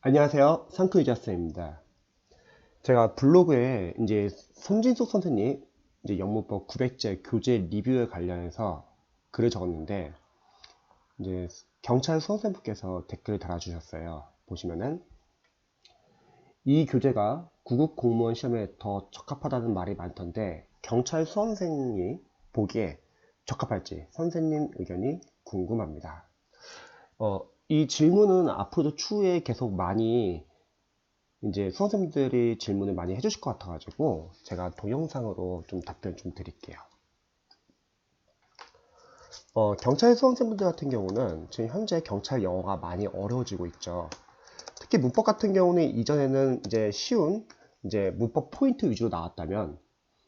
안녕하세요. 상크유자쌤입니다. 제가 블로그에 이제 손진숙 선생님 이제 영문법 900제 교재 리뷰에 관련해서 글을 적었는데 이제 경찰 수험생분께서 댓글을 달아주셨어요. 보시면은 이 교재가 구급 공무원 시험에 더 적합하다는 말이 많던데 경찰 수험생이 보기에 적합할지 선생님 의견이 궁금합니다. 이 질문은 앞으로도 추후에 계속 많이 이제 수험생들이 질문을 많이 해주실 것 같아가지고 제가 동영상으로 좀 답변 좀 드릴게요. 경찰 수험생분들 같은 경우는 지금 현재 경찰 영어가 많이 어려워지고 있죠. 특히 문법 같은 경우는 이전에는 이제 쉬운 이제 문법 포인트 위주로 나왔다면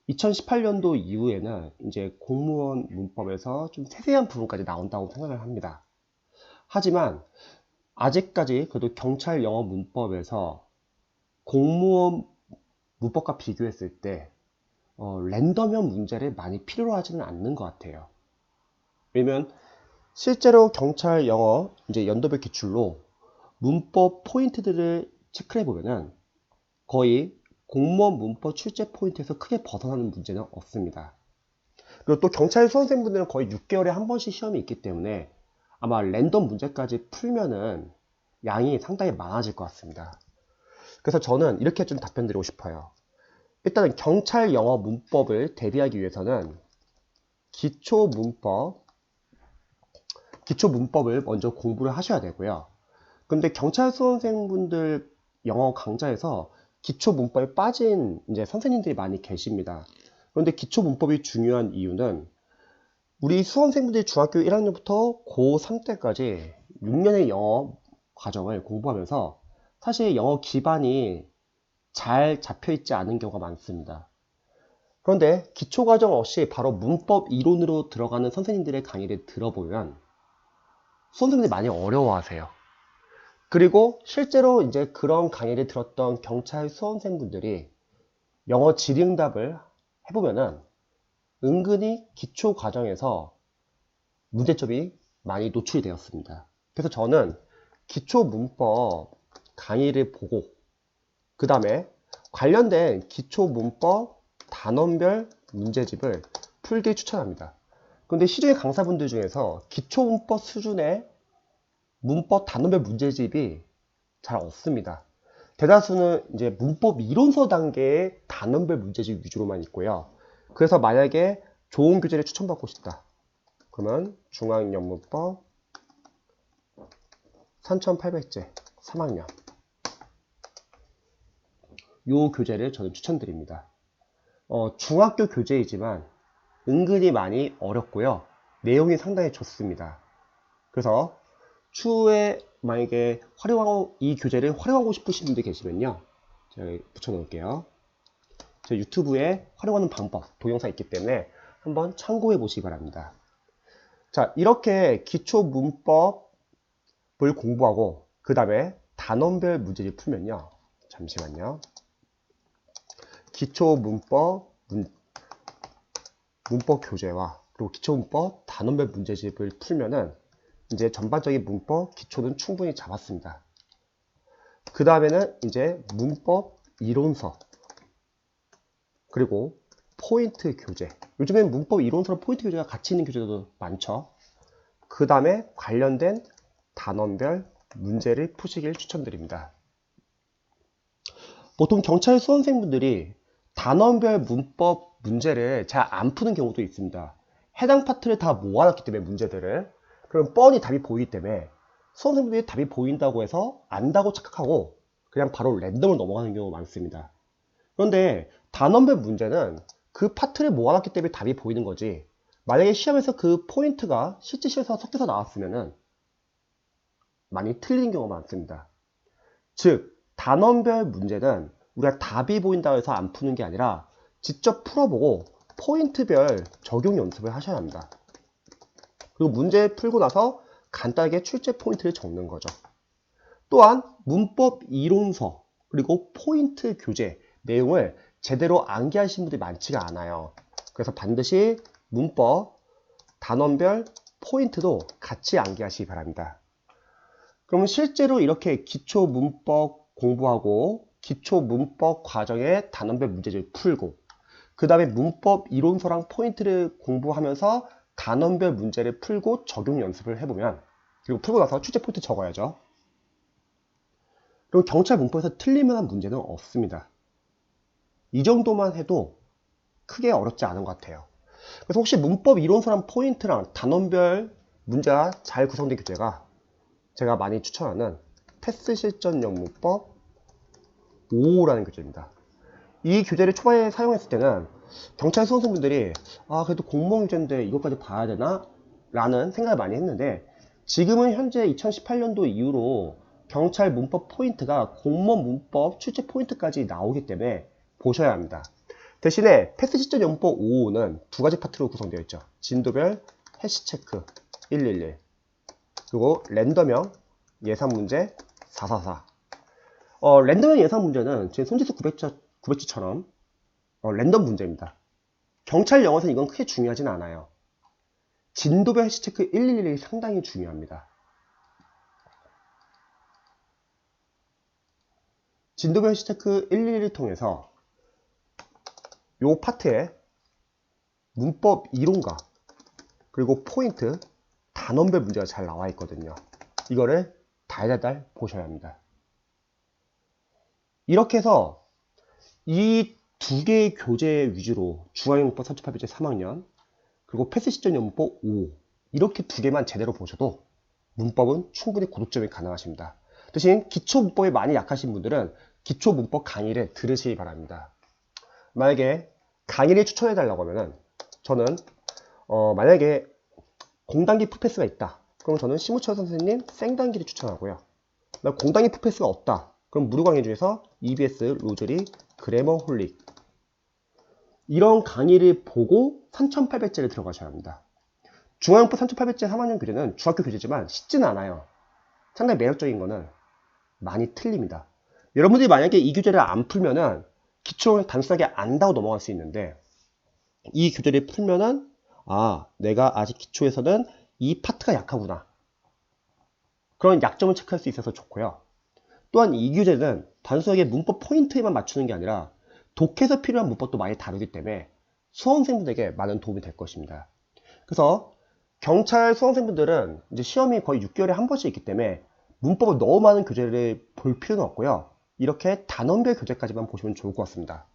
2018년도 이후에는 이제 공무원 문법에서 좀 세세한 부분까지 나온다고 생각을 합니다. 하지만 아직까지 그래도 경찰 영어 문법에서 공무원 문법과 비교했을 때 랜덤형 문제를 많이 필요로 하지는 않는 것 같아요. 왜냐면 실제로 경찰 영어 이제 연도별 기출로 문법 포인트들을 체크해 보면은 거의 공무원 문법 출제 포인트에서 크게 벗어나는 문제는 없습니다. 그리고 또 경찰 수험생분들은 거의 6개월에 한 번씩 시험이 있기 때문에 아마 랜덤 문제까지 풀면은 양이 상당히 많아질 것 같습니다. 그래서 저는 이렇게 좀 답변 드리고 싶어요. 일단은 경찰 영어 문법을 대비하기 위해서는 기초 문법을 먼저 공부를 하셔야 되고요. 근데 경찰 수험생분들 영어 강좌에서 기초 문법에 빠진 이제 선생님들이 많이 계십니다. 그런데 기초 문법이 중요한 이유는 우리 수험생분들이 중학교 1학년부터 고3 때까지 6년의 영어 과정을 공부하면서 사실 영어 기반이 잘 잡혀 있지 않은 경우가 많습니다. 그런데 기초 과정 없이 바로 문법 이론으로 들어가는 선생님들의 강의를 들어보면 수험생들이 많이 어려워하세요. 그리고 실제로 이제 그런 강의를 들었던 경찰 수험생분들이 영어 질의응답을 해보면은 은근히 기초 과정에서 문제점이 많이 노출이 되었습니다. 그래서 저는 기초 문법 강의를 보고 그 다음에 관련된 기초 문법 단원별 문제집을 풀기 추천합니다. 그런데 시중의 강사분들 중에서 기초 문법 수준의 문법 단원별 문제집이 잘 없습니다. 대다수는 이제 문법 이론서 단계의 단원별 문제집 위주로만 있고요. 그래서 만약에 좋은 교재를 추천받고 싶다. 그러면 중앙영문법 3800제 3학년 이 교재를 저는 추천드립니다. 중학교 교재이지만 은근히 많이 어렵고요. 내용이 상당히 좋습니다. 그래서 추후에 만약에 이 교재를 활용하고 싶으신 분들 계시면요. 제가 붙여 놓을게요. 제 유튜브에 활용하는 방법, 동영상 있기 때문에 한번 참고해 보시기 바랍니다. 자, 이렇게 기초 문법을 공부하고 그 다음에 단원별 문제를 풀면요. 잠시만요. 기초 문법 교재와 그리고 기초 문법 단원별 문제집을 풀면은 이제 전반적인 문법 기초는 충분히 잡았습니다. 그 다음에는 이제 문법 이론서 그리고 포인트 교재. 요즘엔 문법 이론서랑 포인트 교재가 같이 있는 교재도 많죠. 그 다음에 관련된 단원별 문제를 푸시길 추천드립니다. 보통 경찰 수험생분들이 단원별 문법 문제를 잘 안 푸는 경우도 있습니다. 해당 파트를 다 모아놨기 때문에 문제들을 그럼 뻔히 답이 보이기 때문에 수험생분들이 답이 보인다고 해서 안다고 착각하고 그냥 바로 랜덤을 넘어가는 경우가 많습니다. 그런데 단원별 문제는 그 파트를 모아놨기 때문에 답이 보이는 거지 만약에 시험에서 그 포인트가 실제 시험에서 섞여서 나왔으면은 많이 틀리는 경우가 많습니다. 즉 단원별 문제는 우리가 답이 보인다고 해서 안 푸는 게 아니라 직접 풀어보고 포인트별 적용 연습을 하셔야 합니다. 그리고 문제 풀고 나서 간단하게 출제 포인트를 적는 거죠. 또한 문법 이론서 그리고 포인트 교재 내용을 제대로 암기하신 분들이 많지가 않아요. 그래서 반드시 문법 단원별 포인트도 같이 암기하시기 바랍니다. 그러면 실제로 이렇게 기초 문법 공부하고 기초 문법 과정의 단원별 문제를 풀고 그 다음에 문법 이론서랑 포인트를 공부하면서 단원별 문제를 풀고 적용 연습을 해보면 그리고 풀고 나서 출제 포인트 적어야죠. 그리고 경찰 문법에서 틀릴만한 문제는 없습니다. 이 정도만 해도 크게 어렵지 않은 것 같아요. 그래서 혹시 문법 이론서랑 포인트랑 단원별 문제가 잘 구성된 교재가 제가 많이 추천하는 테스트 실전 영문법 5라는 교재입니다. 이 교재를 초반에 사용했을 때는 경찰 수험생분들이 그래도 공무원 교재인데 이것까지 봐야 되나? 라는 생각을 많이 했는데 지금은 현재 2018년도 이후로 경찰 문법 포인트가 공무원 문법 출제 포인트까지 나오기 때문에 보셔야 합니다. 대신에 테스트 실전 영문법 5는 두 가지 파트로 구성되어 있죠. 진도별 해시체크 111 그리고 랜덤형 예상문제 444 랜덤형 예상문제는 제 손지수 900주처럼 랜덤 문제입니다. 경찰 영어에서는 이건 크게 중요하진 않아요. 진도별 해시체크 111이 상당히 중요합니다. 진도별 해시체크 111을 통해서 요 파트에 문법 이론과 그리고 포인트, 단원별 문제가 잘 나와 있거든요. 이거를 달달달 보셔야 합니다. 이렇게 해서 이 두 개의 교재 위주로 중앙영문법 38페이지 3학년 그리고 패스 시전 영문법 5 이렇게 두 개만 제대로 보셔도 문법은 충분히 고득점이 가능하십니다. 대신 기초 문법에 많이 약하신 분들은 기초 문법 강의를 들으시기 바랍니다. 만약에 강의를 추천해 달라고 하면은 저는 만약에 공단기 푸패스가 있다. 그럼 저는 심우철 선생님 생단기를 추천하고요. 공단기 푸패스가 없다. 그럼 무료 강의 중에서 EBS, 로즈리, 그래머 홀릭 이런 강의를 보고 3800제를 들어가셔야 합니다. 중앙영법 3800제 3학년 교재는 중학교 교재지만 쉽지는 않아요. 상당히 매력적인 거는 많이 틀립니다. 여러분들이 만약에 이 교재를 안 풀면은 기초를 단순하게 안다고 넘어갈 수 있는데 이 교재를 풀면은 내가 아직 기초에서는 이 파트가 약하구나. 그런 약점을 체크할 수 있어서 좋고요. 또한 이 교재는 단순하게 문법 포인트에만 맞추는 게 아니라 독해서 필요한 문법도 많이 다루기 때문에 수험생분들에게 많은 도움이 될 것입니다. 그래서 경찰 수험생분들은 이제 시험이 거의 6개월에 한 번씩 있기 때문에 문법을 너무 많은 교재를 볼 필요는 없고요. 이렇게 단원별 교재까지만 보시면 좋을 것 같습니다.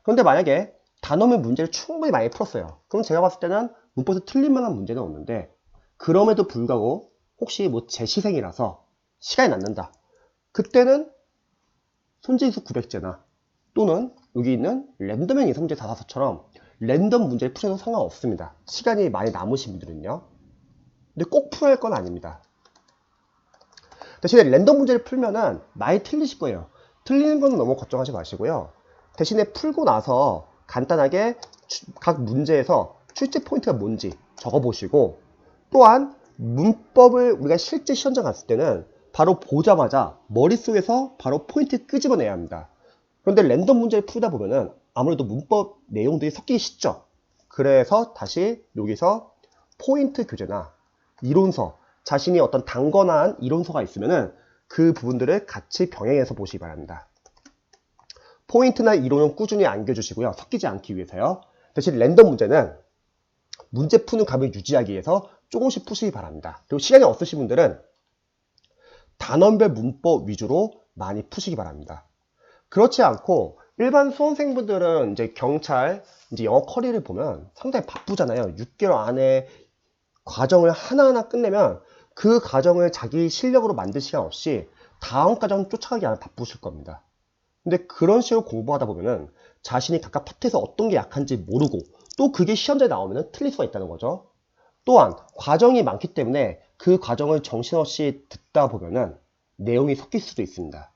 그런데 만약에 단원별 문제를 충분히 많이 풀었어요. 그럼 제가 봤을 때는 문법에서 틀릴 만한 문제는 없는데 그럼에도 불구하고 혹시 재시생이라서 시간이 남는다. 그때는 손지수 900제나 또는 여기 있는 랜덤형 예상문제 444처럼 랜덤 문제를 풀어도 상관없습니다. 시간이 많이 남으신 분들은요. 근데 꼭 풀어야 할 건 아닙니다. 대신에 랜덤 문제를 풀면은 많이 틀리실 거예요. 틀리는 건 너무 걱정하지 마시고요. 대신에 풀고 나서 간단하게 각 문제에서 출제 포인트가 뭔지 적어보시고 또한 문법을 우리가 실제 시험장 갔을 때는 바로 보자마자 머릿속에서 바로 포인트 끄집어내야 합니다. 그런데 랜덤 문제를 풀다 보면은 아무래도 문법 내용들이 섞이기 쉽죠. 그래서 다시 여기서 포인트 교재나 이론서, 자신이 어떤 단건한 이론서가 있으면은 그 부분들을 같이 병행해서 보시기 바랍니다. 포인트나 이론은 꾸준히 안겨주시고요. 섞이지 않기 위해서요. 대신 랜덤 문제는 문제 푸는 감을 유지하기 위해서 조금씩 푸시기 바랍니다. 그리고 시간이 없으신 분들은 단원별 문법 위주로 많이 푸시기 바랍니다. 그렇지 않고 일반 수험생분들은 이제 경찰, 이제 영어 커리를 보면 상당히 바쁘잖아요. 6개월 안에 과정을 하나하나 끝내면 그 과정을 자기 실력으로 만들 시간 없이 다음 과정 쫓아가기 안에 바쁘실 겁니다. 근데 그런 식으로 공부하다 보면은 자신이 각각 파트에서 어떤 게 약한지 모르고 또 그게 시험자에 나오면 틀릴 수가 있다는 거죠. 또한 과정이 많기 때문에 그 과정을 정신없이 듣다 보면은 내용이 섞일 수도 있습니다.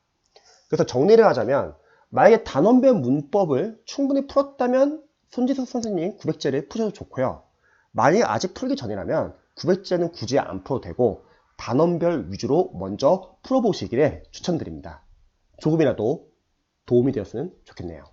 그래서 정리를 하자면 만약에 단원별 문법을 충분히 풀었다면 손지석 선생님 900제를 푸셔도 좋고요. 만약 아직 풀기 전이라면 900제는 굳이 안 풀어도 되고 단원별 위주로 먼저 풀어보시기를 추천드립니다. 조금이라도 도움이 되었으면 좋겠네요.